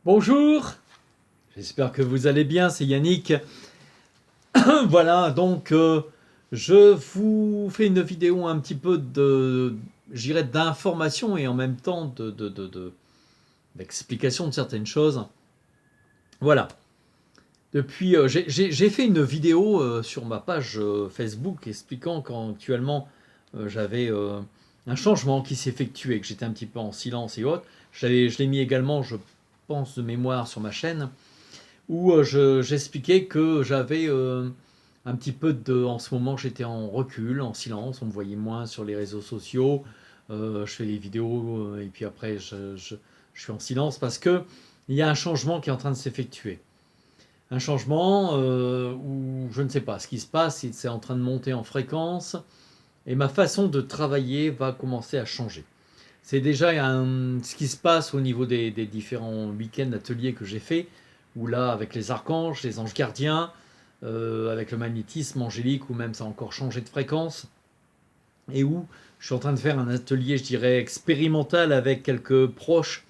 Bonjour, j'espère que vous allez bien, c'est Yannick. Voilà, donc je vous fais une vidéo un petit peu j'irais d'information et en même temps d'explication de certaines choses. Voilà, depuis, j'ai fait une vidéo sur ma page Facebook expliquant qu'actuellement j'avais un changement qui s'effectuait, que j'étais un petit peu en silence et autres. Je l'ai mis également, je pense, de mémoire sur ma chaîne où j'expliquais que j'avais un petit peu en ce moment, j'étais en recul, en silence, on me voyait moins sur les réseaux sociaux, je fais des vidéos et puis après je suis en silence parce que il y a un changement qui est en train de s'effectuer. Un changement où je ne sais pas ce qui se passe, c'est en train de monter en fréquence et ma façon de travailler va commencer à changer. C'est déjà ce qui se passe au niveau des différents week-ends, ateliers que j'ai fait, où là, avec les archanges, les anges gardiens, avec le magnétisme angélique, où même ça a encore changé de fréquence, et où je suis en train de faire un atelier, je dirais, expérimental avec quelques proches,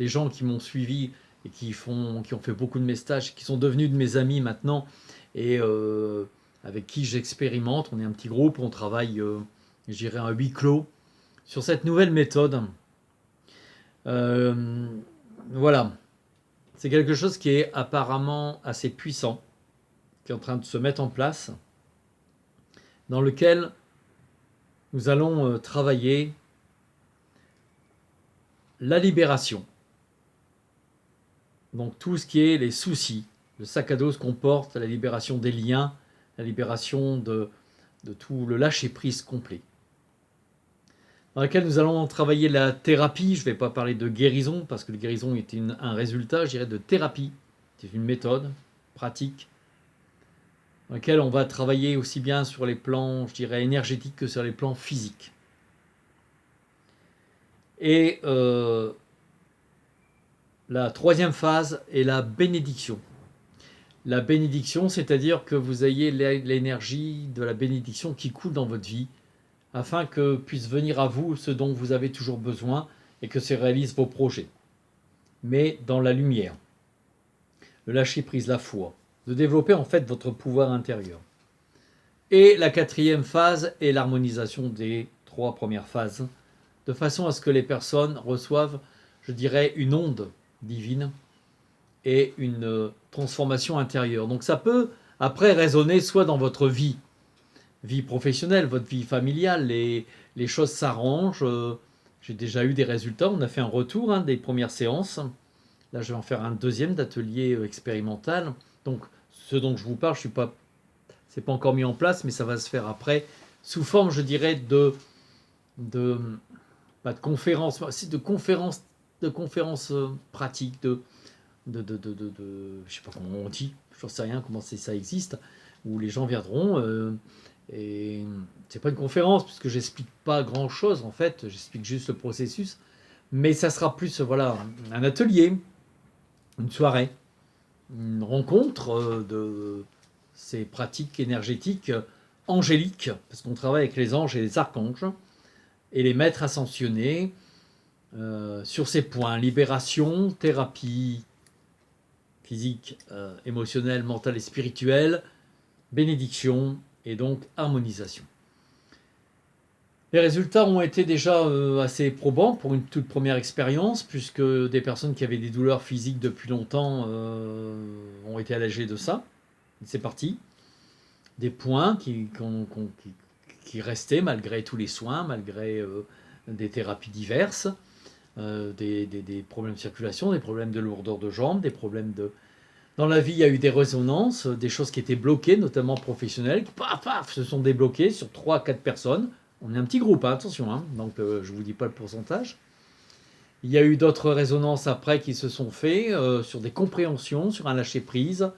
des gens qui m'ont suivi et qui ont fait beaucoup de mes stages, qui sont devenus de mes amis maintenant, et avec qui j'expérimente. On est un petit groupe, on travaille, je dirais, à huis clos sur cette nouvelle méthode. Euh, voilà, c'est quelque chose qui est apparemment assez puissant, qui est en train de se mettre en place, dans lequel nous allons travailler la libération. Donc tout ce qui est les soucis, le sac à dos qu'on porte, la libération des liens, la libération de tout le lâcher-prise complet. Dans laquelle nous allons travailler la thérapie. Je ne vais pas parler de guérison, parce que la guérison est un résultat, je dirais, de thérapie. C'est une méthode pratique dans laquelle on va travailler aussi bien sur les plans, je dirais, énergétiques que sur les plans physiques. Et la troisième phase est la bénédiction. La bénédiction, c'est-à-dire que vous ayez l'énergie de la bénédiction qui coule dans votre vie, afin que puisse venir à vous ce dont vous avez toujours besoin et que se réalisent vos projets. Mais dans la lumière, le lâcher-prise, la foi, de développer en fait votre pouvoir intérieur. Et la quatrième phase est l'harmonisation des trois premières phases, de façon à ce que les personnes reçoivent, je dirais, une onde divine et une transformation intérieure. Donc ça peut après résonner soit dans votre vie professionnelle, votre vie familiale, les choses s'arrangent. J'ai déjà eu des résultats, on a fait un retour des premières séances. Là, je vais en faire un deuxième d'atelier expérimental. Donc, ce dont je vous parle, c'est pas encore mis en place, mais ça va se faire après, sous forme, je dirais, pas de conférences, de conférences pratiques, je sais pas comment on dit, je sais rien comment ça existe, où les gens viendront. Et c'est pas une conférence, puisque j'explique pas grand chose en fait, j'explique juste le processus. Mais ça sera plus, voilà, un atelier, une soirée, une rencontre de ces pratiques énergétiques angéliques, parce qu'on travaille avec les anges et les archanges, et les maîtres ascensionnés sur ces points, libération, thérapie physique, émotionnelle, mentale et spirituelle, bénédiction et donc harmonisation. Les résultats ont été déjà assez probants pour une toute première expérience, puisque des personnes qui avaient des douleurs physiques depuis longtemps ont été allégées de ça. C'est parti. Des points qui restaient malgré tous les soins, malgré des thérapies diverses, des problèmes de circulation, des problèmes de lourdeur de jambes, des problèmes de... Dans la vie, il y a eu des résonances, des choses qui étaient bloquées, notamment professionnelles, qui paf, paf, se sont débloquées sur 3-4 personnes. On est un petit groupe, attention, donc je ne vous dis pas le pourcentage. Il y a eu d'autres résonances après qui se sont faites sur des compréhensions, sur un lâcher-prise,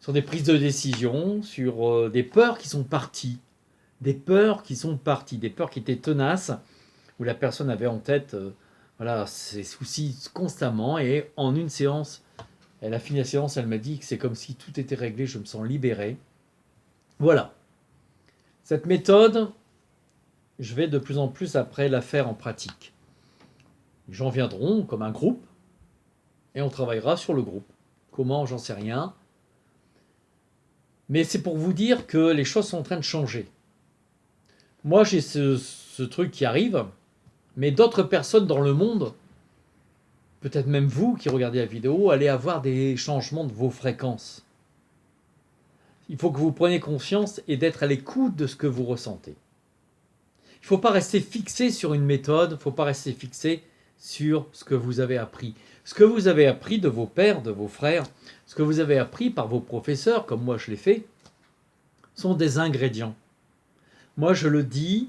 sur des prises de décision, sur des peurs qui sont parties. Des peurs qui étaient tenaces, où la personne avait en tête voilà, ses soucis constamment, et en une séance, elle a fini la séance, elle m'a dit que c'est comme si tout était réglé, je me sens libéré. Voilà. Cette méthode, je vais de plus en plus après la faire en pratique. Les gens viendront comme un groupe, Et on travaillera sur le groupe. Comment, j'en sais rien. Mais c'est pour vous dire que les choses sont en train de changer. Moi, j'ai ce truc qui arrive, mais d'autres personnes dans le monde, peut-être même vous qui regardez la vidéo, allez avoir des changements de vos fréquences. Il faut que vous preniez conscience et d'être à l'écoute de ce que vous ressentez. Il ne faut pas rester fixé sur une méthode, il ne faut pas rester fixé sur ce que vous avez appris. Ce que vous avez appris de vos pères, de vos frères, ce que vous avez appris par vos professeurs, comme moi je l'ai fait, sont des ingrédients. Moi je le dis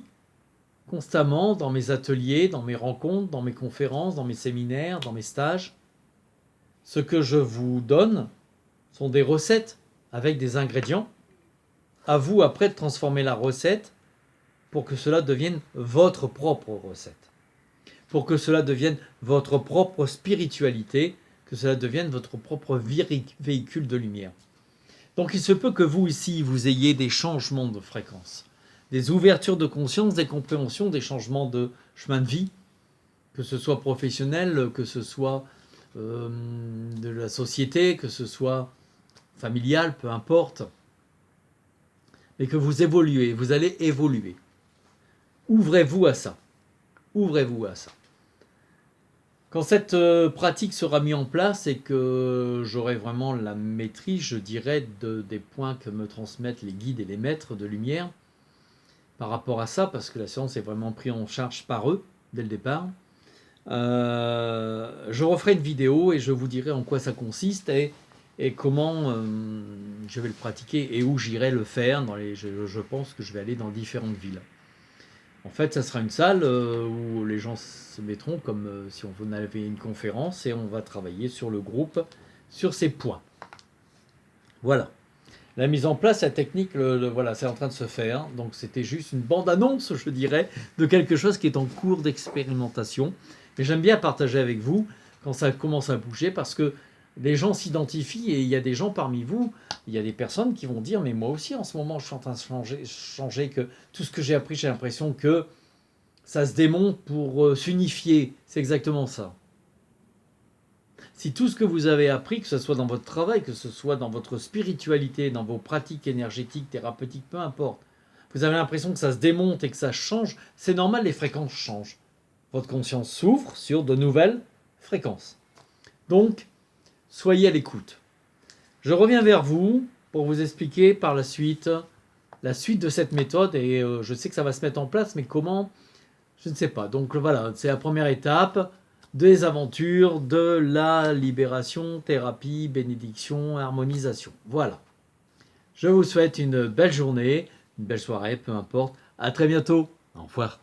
constamment dans mes ateliers, dans mes rencontres, dans mes conférences, dans mes séminaires, dans mes stages. Ce que je vous donne sont des recettes avec des ingrédients. À vous après de transformer la recette pour que cela devienne votre propre recette. Pour que cela devienne votre propre spiritualité, que cela devienne votre propre véhicule de lumière. Donc il se peut que vous ici, vous ayez des changements de fréquence, des ouvertures de conscience, des compréhensions, des changements de chemin de vie, que ce soit professionnel, que ce soit de la société, que ce soit familial, peu importe, mais que vous évoluez, vous allez évoluer. Ouvrez-vous à ça. Ouvrez-vous à ça. Quand cette pratique sera mise en place et que j'aurai vraiment la maîtrise, je dirais, des points que me transmettent les guides et les maîtres de lumière par rapport à ça, parce que la séance est vraiment prise en charge par eux dès le départ, je referai une vidéo et je vous dirai en quoi ça consiste et comment je vais le pratiquer et où j'irai le faire. Je pense que je vais aller dans différentes villes. En fait, ça sera une salle où les gens se mettront comme si on avait une conférence et on va travailler sur le groupe, sur ces points. Voilà. La mise en place, la technique, voilà, c'est en train de se faire. Donc c'était juste une bande-annonce, je dirais, de quelque chose qui est en cours d'expérimentation. Mais j'aime bien partager avec vous quand ça commence à bouger parce que les gens s'identifient et il y a des gens parmi vous, il y a des personnes qui vont dire mais moi aussi en ce moment je suis en train de changer que tout ce que j'ai appris, j'ai l'impression que ça se démonte pour s'unifier. C'est exactement ça. Si tout ce que vous avez appris, que ce soit dans votre travail, que ce soit dans votre spiritualité, dans vos pratiques énergétiques, thérapeutiques, peu importe, vous avez l'impression que ça se démonte et que ça change, c'est normal, les fréquences changent. Votre conscience s'ouvre sur de nouvelles fréquences. Donc, soyez à l'écoute. Je reviens vers vous pour vous expliquer par la suite de cette méthode et je sais que ça va se mettre en place, mais comment, je ne sais pas. Donc voilà, c'est la première étape des aventures de la libération, thérapie, bénédiction, harmonisation. Voilà. Je vous souhaite une belle journée, une belle soirée, peu importe. À très bientôt. Au revoir.